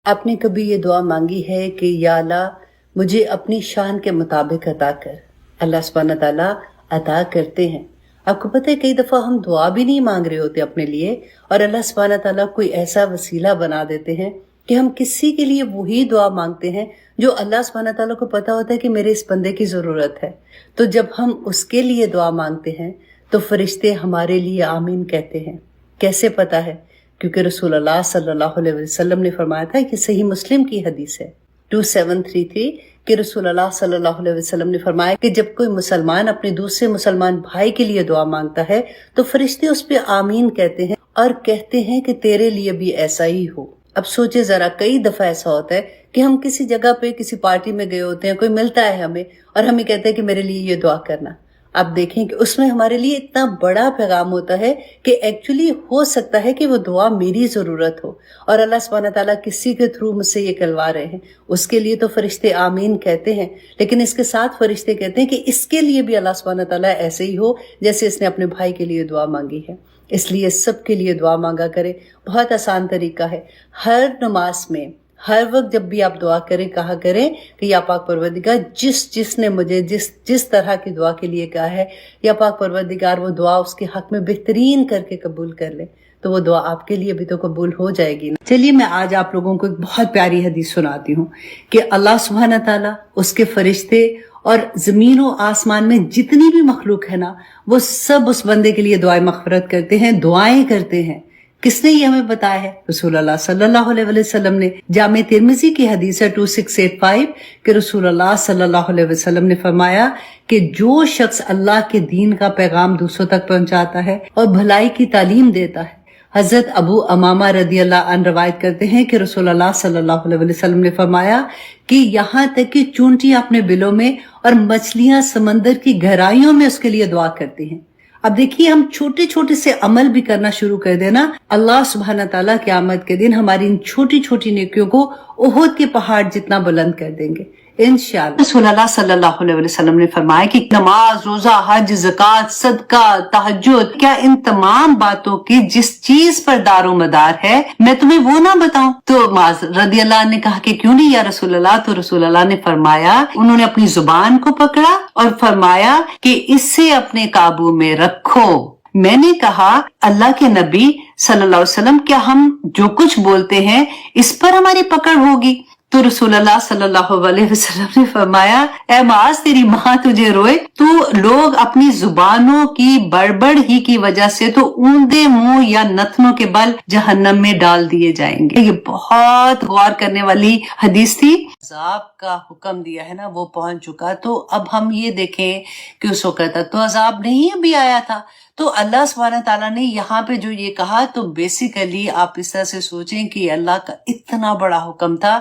آپ نے کبھی یہ دعا مانگی ہے کہ یا اللہ مجھے اپنی شان کے مطابق عطا کر؟ اللہ سبحانہ تعالیٰ عطا کرتے ہیں۔ آپ کو پتہ ہے کئی دفعہ ہم دعا بھی نہیں مانگ رہے ہوتے اپنے لیے، اور اللہ سبحانہ تعالیٰ کوئی ایسا وسیلہ بنا دیتے ہیں کہ ہم کسی کے لیے وہی دعا مانگتے ہیں جو اللہ سبحانہ تعالیٰ کو پتہ ہوتا ہے کہ میرے اس بندے کی ضرورت ہے۔ تو جب ہم اس کے لیے دعا مانگتے ہیں تو فرشتے ہمارے لیے آمین کہتے ہیں۔ کیسے پتہ ہے؟ کیونکہ رسول اللہ صلی اللہ علیہ وسلم نے فرمایا تھا کہ صحیح مسلم کی حدیث ہے 2733 کہ رسول اللہ صلی اللہ علیہ وسلم نے فرمایا کہ جب کوئی مسلمان اپنے دوسرے مسلمان بھائی کے لیے دعا مانگتا ہے تو فرشتے اس پہ آمین کہتے ہیں اور کہتے ہیں کہ تیرے لیے بھی ایسا ہی ہو۔ اب سوچے ذرا، کئی دفعہ ایسا ہوتا ہے کہ ہم کسی جگہ پہ کسی پارٹی میں گئے ہوتے ہیں، کوئی ملتا ہے ہمیں اور ہمیں کہتا ہے کہ میرے لیے یہ دعا کرنا۔ آپ دیکھیں کہ اس میں ہمارے لیے اتنا بڑا پیغام ہوتا ہے کہ ایکچولی ہو سکتا ہے کہ وہ دعا میری ضرورت ہو، اور اللہ سبحانہ تعالیٰ کسی کے تھرو مجھ سے یہ کہلوا رہے ہیں۔ اس کے لیے تو فرشتے آمین کہتے ہیں، لیکن اس کے ساتھ فرشتے کہتے ہیں کہ اس کے لیے بھی اللہ سبحانہ تعالیٰ ایسے ہی ہو جیسے اس نے اپنے بھائی کے لیے دعا مانگی ہے۔ اس لیے سب کے لیے دعا مانگا کرے۔ بہت آسان طریقہ ہے، ہر نماز میں ہر وقت جب بھی آپ دعا کریں کہا کریں کہ یا پاک پروردگار جس نے مجھے جس طرح کی دعا کے لیے کہا ہے، یا پاک پروردگار وہ دعا اس کے حق میں بہترین کر کے قبول کر لے، تو وہ دعا آپ کے لیے بھی تو قبول ہو جائے گی نا۔ چلیے میں آج آپ لوگوں کو ایک بہت پیاری حدیث سناتی ہوں کہ اللہ سبحانہ تعالیٰ، اس کے فرشتے اور زمین و آسمان میں جتنی بھی مخلوق ہے نا، وہ سب اس بندے کے لیے دعائیں مغفرت کرتے ہیں، دعائیں کرتے ہیں۔ کس نے یہ ہمیں بتایا ہے؟ رسول اللہ صلی اللہ علیہ وسلم نے۔ جامع ترمذی کی حدیث ہے 2685 کہ رسول اللہ صلی اللہ علیہ وسلم نے فرمایا کہ جو شخص اللہ کے دین کا پیغام دوسروں تک پہنچاتا ہے اور بھلائی کی تعلیم دیتا ہے، حضرت ابو امامہ رضی اللہ عنہ روایت کرتے ہیں کہ رسول اللہ صلی اللہ علیہ وسلم نے فرمایا کہ یہاں تک کہ چونٹیاں اپنے بلوں میں اور مچھلیاں سمندر کی گہرائیوں میں اس کے لیے دعا کرتی ہیں۔ اب دیکھیے، ہم چھوٹے چھوٹے سے عمل بھی کرنا شروع کر دینا، اللہ سبحانہ تعالیٰ قیامت کے دن ہماری ان چھوٹی چھوٹی نیکیوں کو احد کے پہاڑ جتنا بلند کر دیں گے انشاءاللہ۔ رسول اللہ صلی اللہ علیہ وسلم نے فرمایا کہ نماز، روزہ، حج، زکوٰۃ، صدقہ، تہجد، کیا ان تمام باتوں کی جس چیز پر دار و مدار ہے میں تمہیں وہ نہ بتاؤں؟ تو معاذ رضی اللہ عنہ نے کہا کہ کیوں نہیں یا رسول اللہ؟ تو رسول اللہ نے فرمایا، انہوں نے اپنی زبان کو پکڑا اور فرمایا کہ اسے اپنے قابو میں رکھو۔ میں نے کہا، اللہ کے نبی صلی اللہ علیہ وسلم، کیا ہم جو کچھ بولتے ہیں اس پر ہماری پکڑ ہوگی؟ تو رسول اللہ صلی اللہ علیہ وسلم نے فرمایا، اے معاذ، تیری ماں تجھے روئے تو لوگ اپنی زبانوں کی بڑبڑ ہی کی وجہ سے تو اوندے منہ یا نتنوں کے بل جہنم میں ڈال دیے جائیں گے۔ یہ بہت غور کرنے والی حدیث تھی۔ عذاب کا حکم دیا ہے نا، وہ پہنچ چکا۔ تو اب ہم یہ دیکھیں کہ اس وقت تک تو عذاب نہیں ابھی آیا تھا، تو اللہ سبحانہ تعالیٰ نے یہاں پہ جو یہ کہا، تو بیسیکلی آپ اس طرح سے سوچیں کہ اللہ کا اتنا بڑا حکم تھا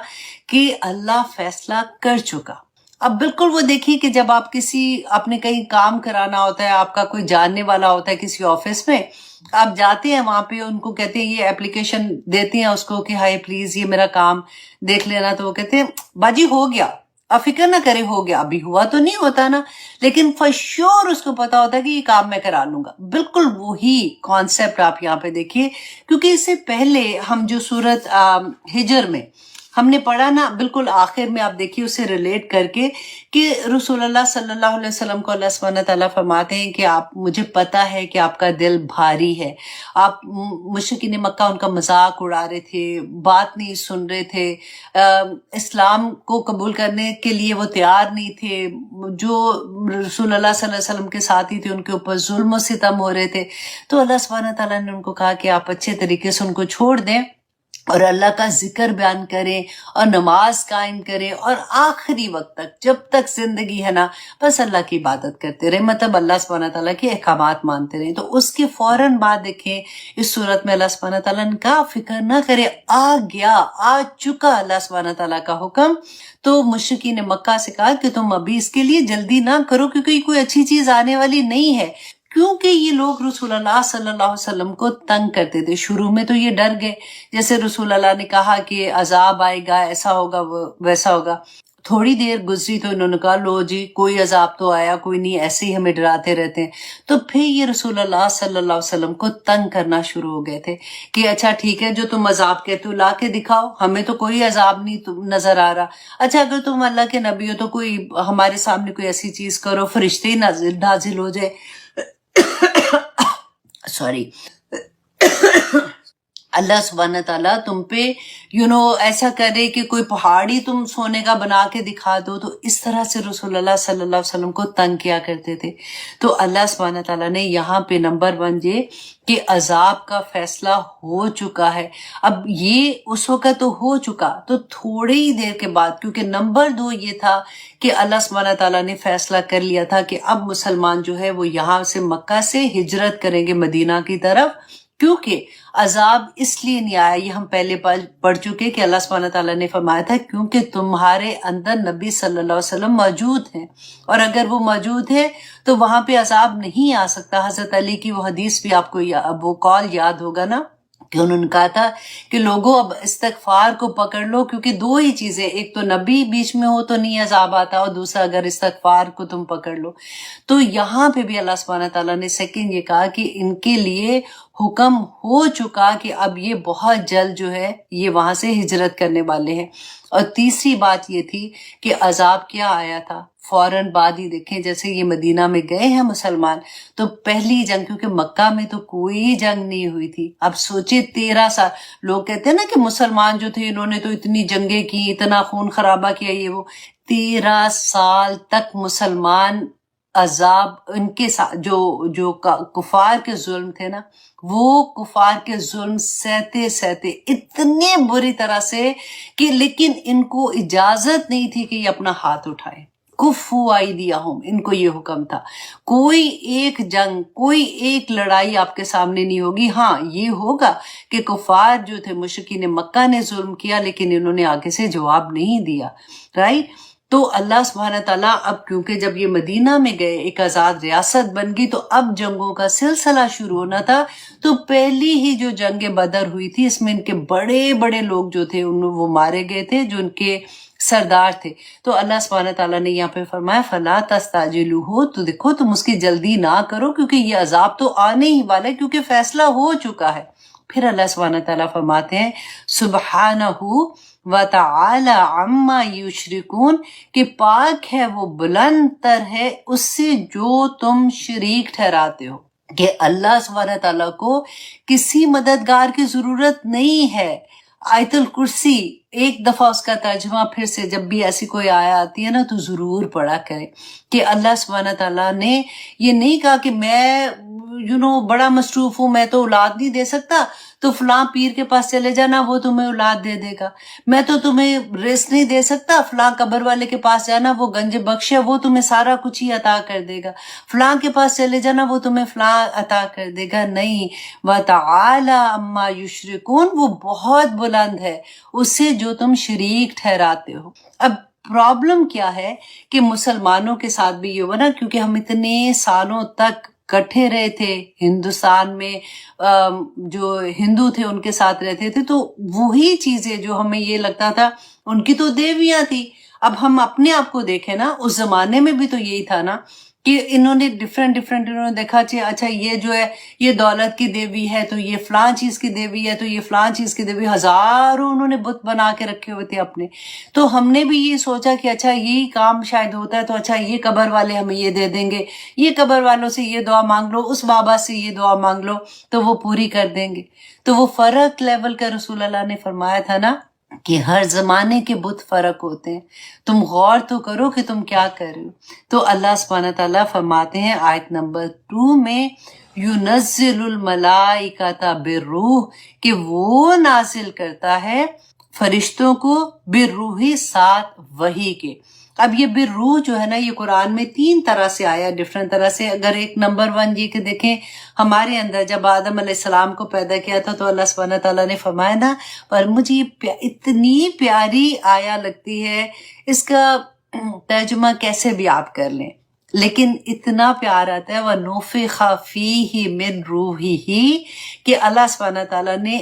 کہ اللہ فیصلہ کر چکا۔ اب بالکل وہ دیکھیے کہ جب آپ آپ نے کہیں کام کرانا ہوتا ہے، آپ کا کوئی جاننے والا ہوتا ہے کسی آفس میں، آپ جاتے ہیں وہاں پہ، ان کو کہتے ہیں، یہ اپلیکیشن دیتے ہیں اس کو کہ ہائی پلیز یہ میرا کام دیکھ لینا، تو وہ کہتے ہیں باجی ہو گیا، اب فکر نہ کرے، ہو گیا۔ ابھی ہوا تو نہیں ہوتا نا، لیکن فور شیور اس کو پتا ہوتا ہے کہ یہ کام میں کرا لوں گا۔ بالکل وہی کانسیپٹ آپ یہاں پہ دیکھیے، کیونکہ اس سے پہلے ہم جو سورت ہجر میں ہم نے پڑھا نا، بالکل آخر میں آپ دیکھیے اسے ریلیٹ کر کے کہ رسول اللہ صلی اللہ علیہ وسلم کو اللہ سبحانہ تعالیٰ فرماتے ہیں کہ آپ، مجھے پتا ہے کہ آپ کا دل بھاری ہے، آپ مشرکین مکہ ان کا مذاق اڑا رہے تھے، بات نہیں سن رہے تھے، اسلام کو قبول کرنے کے لیے وہ تیار نہیں تھے، جو رسول اللہ صلی اللہ علیہ وسلم کے ساتھی تھے ان کے اوپر ظلم و ستم ہو رہے تھے۔ تو اللہ سبحانہ تعالیٰ نے ان کو کہا کہ آپ اچھے طریقے سے ان کو چھوڑ دیں اور اللہ کا ذکر بیان کریں اور نماز قائم کریں، اور آخری وقت تک، جب تک زندگی ہے نا، بس اللہ کی عبادت کرتے رہے، مطلب اللہ سبحانہ تعالیٰ کے احکامات مانتے رہے۔ تو اس کے فوراً بعد دیکھیں اس صورت میں اللہ سبحانہ تعالیٰ نے کہا فکر نہ کرے، آ چکا اللہ سبحانہ تعالیٰ کا حکم۔ تو مشرکین مکہ سے کہا کہ تم ابھی اس کے لیے جلدی نہ کرو، کیونکہ یہ کوئی اچھی چیز آنے والی نہیں ہے، کیونکہ یہ لوگ رسول اللہ صلی اللہ علیہ وسلم کو تنگ کرتے تھے۔ شروع میں تو یہ ڈر گئے، جیسے رسول اللہ نے کہا کہ عذاب آئے گا، ایسا ہوگا، ویسا ہوگا، تھوڑی دیر گزری تو انہوں نے کہا لو جی کوئی عذاب تو آیا، کوئی نہیں، ایسے ہی ہمیں ڈراتے رہتے ہیں. تو پھر یہ رسول اللہ صلی اللہ علیہ وسلم کو تنگ کرنا شروع ہو گئے تھے کہ اچھا ٹھیک ہے، جو تم عذاب کہتے ہو لا کے دکھاؤ، ہمیں تو کوئی عذاب نہیں نظر آ رہا. اچھا اگر تم اللہ کے نبی ہو تو کوئی ہمارے سامنے کوئی ایسی چیز کرو، فرشتے ہی نازل ہو جائے. سوری. اللہ سبحانہ تعالیٰ تم پہ ایسا کرے کہ کوئی پہاڑی تم سونے کا بنا کے دکھا دو. تو اس طرح سے رسول اللہ صلی اللہ علیہ وسلم کو تنگ کیا کرتے تھے. تو اللہ سبحانہ تعالیٰ نے یہاں پہ نمبر 1 یہ کہ عذاب کا فیصلہ ہو چکا ہے. اب یہ اس وقت تو ہو چکا، تو تھوڑی ہی دیر کے بعد، کیونکہ نمبر 2 یہ تھا کہ اللہ سبحانہ تعالیٰ نے فیصلہ کر لیا تھا کہ اب مسلمان جو ہے وہ یہاں سے مکہ سے ہجرت کریں گے مدینہ کی طرف. کیونکہ عذاب اس لیے نہیں آیا، یہ ہم پہلے پڑھ چکے کہ اللہ سبحانہ تعالیٰ نے فرمایا تھا کیونکہ تمہارے اندر نبی صلی اللہ علیہ وسلم موجود ہیں، اور اگر وہ موجود ہے تو وہاں پہ عذاب نہیں آ سکتا. حضرت علی کی وہ حدیث بھی آپ کو وہ قول یاد ہوگا نا کہ انہوں نے کہا تھا کہ لوگوں اب استغفار کو پکڑ لو، کیونکہ 2 ہی چیزیں، ایک تو نبی بیچ میں ہو تو نہیں عذاب آتا، اور دوسرا اگر استغفار کو تم پکڑ لو. تو یہاں پہ بھی اللہ سبحانہ تعالیٰ نے سیکنڈ یہ کہا کہ ان کے لیے حکم ہو چکا کہ اب یہ بہت جلد جو ہے یہ وہاں سے ہجرت کرنے والے ہیں. اور تیسری بات یہ تھی کہ عذاب کیا آیا تھا فوراً بعد ہی. دیکھیں جیسے یہ مدینہ میں گئے ہیں مسلمان، تو پہلی جنگ، کیونکہ مکہ میں تو کوئی جنگ نہیں ہوئی تھی. اب سوچے 13 سال، لوگ کہتے ہیں نا کہ مسلمان جو تھے انہوں نے تو اتنی جنگیں کی، اتنا خون خرابہ کیا، یہ وہ. 13 سال تک مسلمان عذاب ان کے ساتھ جو کفار کے ظلم تھے نا، وہ کفار کے ظلم سہتے اتنے بری طرح سے کہ لیکن ان کو اجازت نہیں تھی کہ یہ اپنا ہاتھ اٹھائے. کفو ایدیہم، ان کو یہ حکم تھا کوئی ایک جنگ، کوئی ایک لڑائی آپ کے سامنے نہیں ہوگی. ہاں یہ ہوگا کہ کفار جو تھے مشرکین مکہ نے ظلم کیا، لیکن انہوں نے آگے سے جواب نہیں دیا. رائٹ. تو اللہ سبحانہ تعالیٰ اب کیونکہ جب یہ مدینہ میں گئے، ایک آزاد ریاست بن گئی، تو اب جنگوں کا سلسلہ شروع ہونا تھا. تو پہلی ہی جو جنگ بدر ہوئی تھی، اس میں ان کے بڑے بڑے لوگ جو تھے وہ مارے گئے تھے، جو ان کے سردار تھے. تو اللہ سبحانہ تعالیٰ نے یہاں پہ فرمایا فَلَا تَسْتَعْجِلُوهُ، تو دیکھو تم اس کی جلدی نہ کرو، کیونکہ یہ عذاب تو آنے ہی والا ہے، کیونکہ فیصلہ ہو چکا ہے. پھر اللہ سبحانہ تعالیٰ فرماتے ہیں سبحانہ وَتَعَالَى عَمَّا يُشْرِكُونَ، کہ پاک ہے، وہ بلند تر ہے اس سے جو تم شریک ٹھہراتے ہو. کہ اللہ سبحانہ تعالیٰ کو کسی مددگار کی ضرورت نہیں ہے. آیت الکرسی ایک دفعہ اس کا ترجمہ پھر سے جب بھی ایسی کوئی آیا آتی ہے نا تو ضرور پڑھا کرے کہ اللہ سبحانہ تعالیٰ نے یہ نہیں کہا کہ میں بڑا مصروف ہوں، میں تو اولاد نہیں دے سکتا، تو فلاں پیر کے پاس چلے جانا، وہ تمہیں اولاد دے دے گا. میں تو تمہیں رزق نہیں دے سکتا، فلاں قبر والے کے پاس جانا، وہ گنج بخش ہے، وہ تمہیں سارا کچھ ہی عطا کر دے گا. فلاں کے پاس چلے جانا، وہ تمہیں فلاں عطا کر دے گا. نہیں، وَتَعَالَى عَمَّا يُشْرِكُونَ، وہ بہت بلند ہے اس سے جو تم شریک ٹھہراتے ہو. اب پرابلم کیا ہے کہ مسلمانوں کے ساتھ بھی یہ ہوا نا، کیونکہ ہم اتنے سالوں تک کٹھے رہے تھے ہندوستان میں، جو ہندو تھے ان کے ساتھ رہتے تھے، تو وہی چیزیں جو ہمیں یہ لگتا تھا ان کی تو دیویاں تھی. اب ہم اپنے آپ کو دیکھیں نا، اس زمانے میں بھی تو یہی تھا نا کہ انہوں نے ڈفرینٹ انہوں نے دیکھا اچھا یہ جو ہے یہ دولت کی دیوی ہے، تو یہ فلاں چیز کی دیوی ہے، تو یہ فلاں چیز کی دیوی. ہزاروں انہوں نے بت بنا کے رکھے ہوئے تھے اپنے. تو ہم نے بھی یہ سوچا کہ اچھا یہی کام شاید ہوتا ہے، تو اچھا یہ قبر والے ہمیں یہ دے دیں گے، یہ قبر والوں سے یہ دعا مانگ لو، اس بابا سے یہ دعا مانگ لو تو وہ پوری کر دیں گے. تو وہ فرق لیول کا رسول اللہ نے فرمایا تھا نا کہ ہر زمانے کے بت فرق ہوتے ہیں. تم غور تو کرو کہ تم کیا کر رہے ہو. تو اللہ سبحانہ تعالیٰ فرماتے ہیں آیت نمبر 2 میں یُنَزِّلُ الْمَلَائِکَةَ بِالرُّوحِ، کہ وہ نازل کرتا ہے فرشتوں کو بالروح، ساتھ وحی کے. اب یہ بالروح جو ہے نا، یہ قرآن میں 3 طرح سے آیا، ڈفرنٹ طرح سے. اگر ایک نمبر 1 یہ کہ دیکھیں ہمارے اندر جب آدم علیہ السلام کو پیدا کیا تھا تو اللہ سبحانہ تعالیٰ نے فرمایا نا، پر مجھے یہ اتنی پیاری آیا لگتی ہے، اس کا ترجمہ کیسے بھی آپ کر لیں، لیکن اتنا پیار آتا ہے وَنُفِخَ فِيهِ مِن رُوحِهِ، کہ اللہ سبحانہ تعالیٰ نے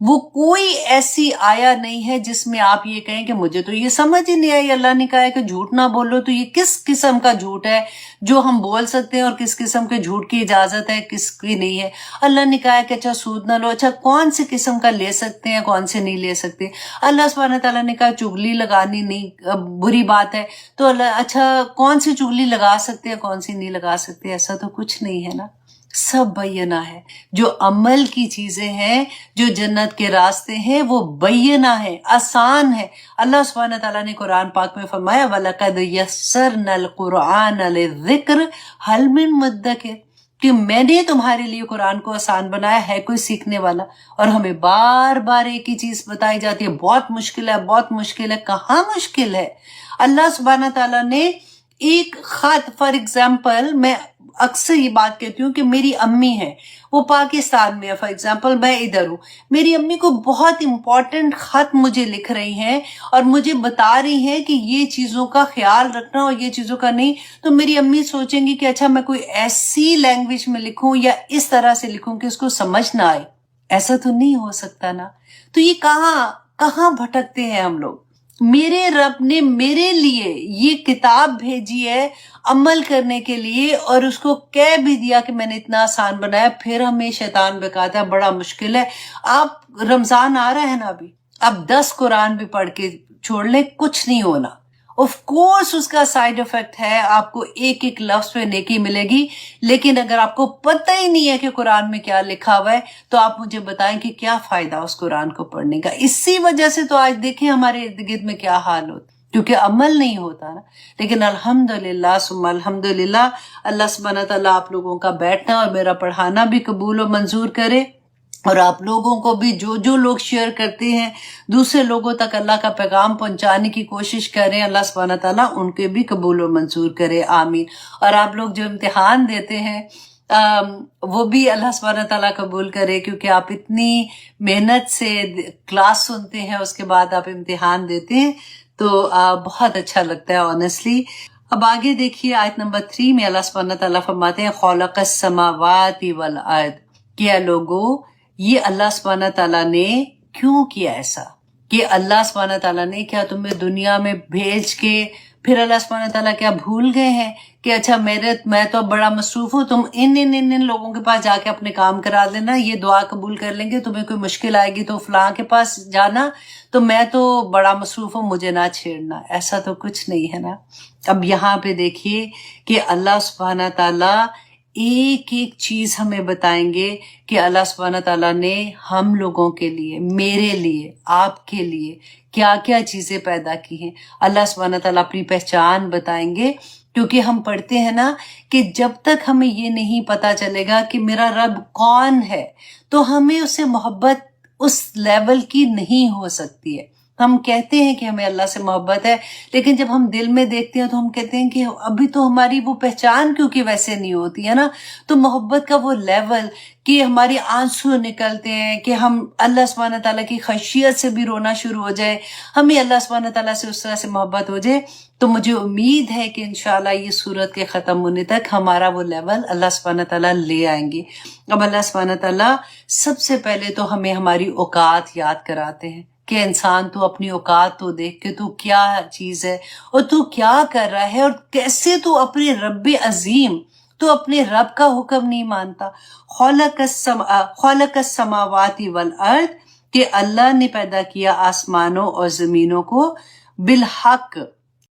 وہ کوئی ایسی آیا نہیں ہے جس میں آپ یہ کہیں کہ مجھے تو یہ سمجھ ہی نہیں آئی، اللہ نے کہا ہے کہ جھوٹ نہ بولو، تو یہ کس قسم کا جھوٹ ہے جو ہم بول سکتے ہیں اور کس قسم کے جھوٹ کی اجازت ہے کس کی نہیں ہے؟ اللہ نے کہا ہے کہ اچھا سود نہ لو، اچھا کون سی قسم کا لے سکتے ہیں کون سے نہیں لے سکتے؟ اللہ سبحانہ تعالیٰ نے کہا چغلی لگانی نہیں بری بات ہے، تو اللہ اچھا کون سی چغلی لگا سکتے ہیں کون سی نہیں لگا سکتے؟ ایسا تو کچھ نہیں ہے نا، سب بینہ ہے۔ جو عمل کی چیزیں ہیں، جو جنت کے راستے ہیں، وہ بینہ ہے، آسان ہے۔ اللہ سبحانہ تعالیٰ نے قرآن پاک میں فرمایا وَلَقَدْ يَسَّرْنَا الْقُرْآنَ لِلذِّكْرِ هَلْ مِن مُدَّكِرٍ، کہ میں نے تمہارے لیے قرآن کو آسان بنایا ہے کوئی سیکھنے والا؟ اور ہمیں بار بار ایک ہی چیز بتائی جاتی ہے بہت مشکل ہے بہت مشکل ہے۔ کہاں مشکل ہے؟ اللہ سبحانہ تعالیٰ نے ایک خط، فار ایگزامپل میں اکثر یہ بات کہتی ہوں کہ میری امی ہے، وہ پاکستان میں ہے، فار ایگزامپل میں ادھر ہوں، میری امی کو بہت امپورٹنٹ خط مجھے لکھ رہی ہیں اور مجھے بتا رہی ہیں کہ یہ چیزوں کا خیال رکھنا اور یہ چیزوں کا نہیں، تو میری امی سوچیں گی کہ اچھا میں کوئی ایسی لینگویج میں لکھوں یا اس طرح سے لکھوں کہ اس کو سمجھ نہ آئے۔ ایسا تو نہیں ہو سکتا نا۔ تو یہ کہاں بھٹکتے ہیں ہم لوگ؟ میرے رب نے میرے لیے یہ کتاب بھیجی ہے عمل کرنے کے لیے، اور اس کو کہہ بھی دیا کہ میں نے اتنا آسان بنایا، پھر ہمیں شیطان بکاتا ہے بڑا مشکل ہے۔ آپ رمضان آ رہا ہے نا ابھی، اب 10 قرآن بھی پڑھ کے چھوڑ لیں کچھ نہیں ہونا۔ آف کورس اس کا سائیڈ افیکٹ ہے، آپ کو ایک ایک لفظ پہ نیکی ملے گی، لیکن اگر آپ کو پتہ ہی نہیں ہے کہ قرآن میں کیا لکھا ہوا ہے تو آپ مجھے بتائیں کہ کیا فائدہ اس قرآن کو پڑھنے کا؟ اسی وجہ سے تو آج دیکھیں ہمارے ارد گرد میں کیا حال ہوتا، کیونکہ عمل نہیں ہوتا نا۔ لیکن الحمدللہ ثم الحمدللہ، اللہ سبحانہ تعالیٰ آپ لوگوں کا بیٹھنا اور میرا پڑھانا بھی قبول و منظور کرے، اور آپ لوگوں کو بھی جو لوگ شیئر کرتے ہیں دوسرے لوگوں تک اللہ کا پیغام پہنچانے کی کوشش کریں، اللہ سبحانہ تعالیٰ ان کے بھی قبول و منظور کرے، آمین۔ اور آپ لوگ جو امتحان دیتے ہیں وہ بھی اللہ سبحانہ تعالیٰ قبول کرے، کیونکہ آپ اتنی محنت سے کلاس سنتے ہیں اس کے بعد آپ امتحان دیتے ہیں تو بہت اچھا لگتا ہے آنیسٹلی۔ اب آگے دیکھیے آیت نمبر 3 میں اللہ سبحانہ تعالیٰ فرماتے ہیں خلق السماوات والارض، کیا لوگو یہ اللہ سبحانہ تعالیٰ نے کیوں کیا ایسا؟ کہ اللہ سبحانہ تعالیٰ نے کیا تمہیں دنیا میں بھیج کے پھر اللہ سبحانہ تعالیٰ کیا بھول گئے ہیں کہ اچھا میں تو بڑا مصروف ہوں، تم ان لوگوں کے پاس جا کے اپنے کام کرا دینا، یہ دعا قبول کر لیں گے، تمہیں کوئی مشکل آئے گی تو فلاں کے پاس جانا، تو میں تو بڑا مصروف ہوں مجھے نہ چھیڑنا۔ ایسا تو کچھ نہیں ہے نا۔ اب یہاں پہ دیکھیے کہ اللہ سبحانہ تعالیٰ ایک ایک چیز ہمیں بتائیں گے کہ اللہ سبحانہ تعالیٰ نے ہم لوگوں کے لیے، میرے لیے، آپ کے لیے کیا کیا چیزیں پیدا کی ہیں۔ اللہ سبحانہ تعالیٰ اپنی پہچان بتائیں گے، کیونکہ ہم پڑھتے ہیں نا کہ جب تک ہمیں یہ نہیں پتا چلے گا کہ میرا رب کون ہے تو ہمیں اس سے محبت اس لیول کی نہیں ہو سکتی ہے۔ ہم کہتے ہیں کہ ہمیں اللہ سے محبت ہے، لیکن جب ہم دل میں دیکھتے ہیں تو ہم کہتے ہیں کہ ابھی تو ہماری وہ پہچان کیونکہ ویسے نہیں ہوتی ہے نا۔ تو محبت کا وہ لیول کہ ہماری آنسو نکلتے ہیں کہ ہم اللہ سبحانہ تعالیٰ کی خشیت سے بھی رونا شروع ہو جائے، ہمیں اللہ سبحانہ تعالیٰ سے اس طرح سے محبت ہو جائے، تو مجھے امید ہے کہ انشاءاللہ یہ سورت کے ختم ہونے تک ہمارا وہ لیول اللہ سبحانہ تعالیٰ لے آئیں گے۔ اب اللہ سبحانہ تعالیٰ سب سے پہلے تو ہمیں ہماری اوقات یاد کراتے ہیں کہ انسان تو اپنی اوقات تو دیکھ کہ تو کیا چیز ہے اور تو کیا کر رہا ہے، اور کیسے تو اپنے رب عظیم، تو اپنے رب کا حکم نہیں مانتا۔ خلق السماوات والارض، کہ اللہ نے پیدا کیا آسمانوں اور زمینوں کو بالحق،